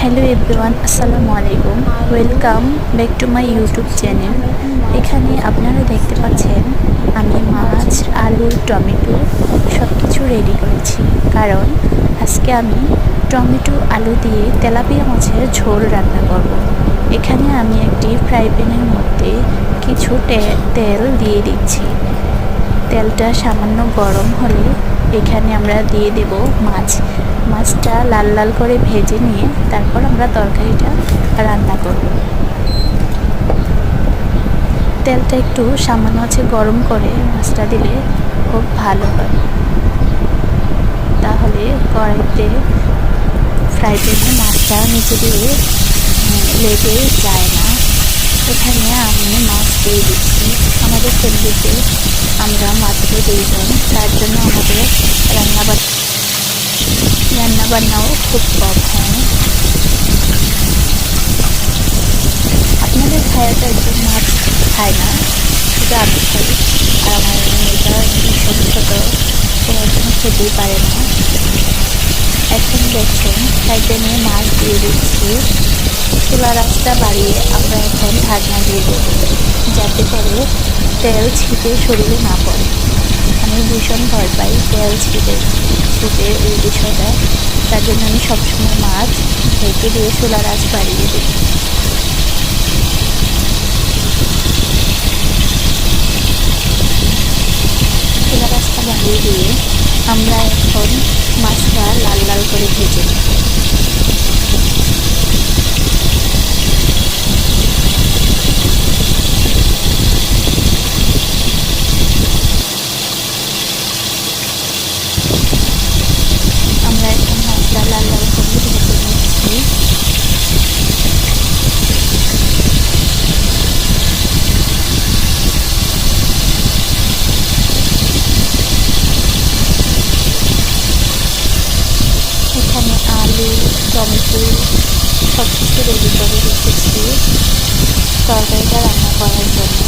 Hello everyone, আসসালামু আলাইকুম। Welcome back to my YouTube channel. এখানে আপনারা দেখতে পাচ্ছেন আমি মাছ, আলু, টমেটো সব কিছু রেডি করেছি, কারণ আজকে আমি টমেটো আলু দিয়ে তেলাপিয়া মাছের ঝোল রান্না করব। এখানে আমি একটি ফ্রাই প্যানের মধ্যে কিছু তেল দিয়ে দিচ্ছি। তেলটা সামান্য গরম হলে এখানে আমরা দিয়ে দেব মাছটা লাল লাল করে ভেজে নিয়ে তারপর আমরা তরকারিটা রান্না করব। তেলটা একটু সামান্য আছে গরম করে মাছটা দিলে খুব ভালো হয়, তাহলে কড়াইতে ফ্রাই প্যানে মাছটা নিচে দিয়ে লেগে যায় না। এখানে আমি মাছ দিয়ে দিচ্ছি। আমাদের ফ্যামিলিতে আমরা মাত্র 2 জন, তার জন্য আমাদের রান্নাবান্নাও খুব কম হয়। আপনাদের ভাইয়াটা একজন মাছ খায় না, শুধু আমি খাই। আর আমার মেয়েটা ভীষণ ছোটো, ও একদম খেতেই পারে না। এখন দেখছেন ফ্রাই প্যানে মাছ দিয়ে দিচ্ছি। চুলার আঁচটা বাড়িয়ে আমরা এখন ঢাকনা দিয়ে দেব, যাতে করে তেল ছিটে শরীরে না পড়ে। আমি ভীষণ ভয় পাই তেল ছিটে এই বিষয়টা, তার জন্য আমি সবসময় মাছ ঢেকে দিয়ে চুলার আঁচ বাড়িয়ে দিই। চুলার আঁচটা বাড়িয়ে দিয়ে আমরা এখন মাছটা লাল লাল করে ভেজে নিই। আমরা এখন মাছটা লাল লাল করে ভেজে নিচ্ছি। এখানে আলু, টমেটো সব কিছু রেডি করে রেখেছি তরকারিটা রান্না করার জন্য।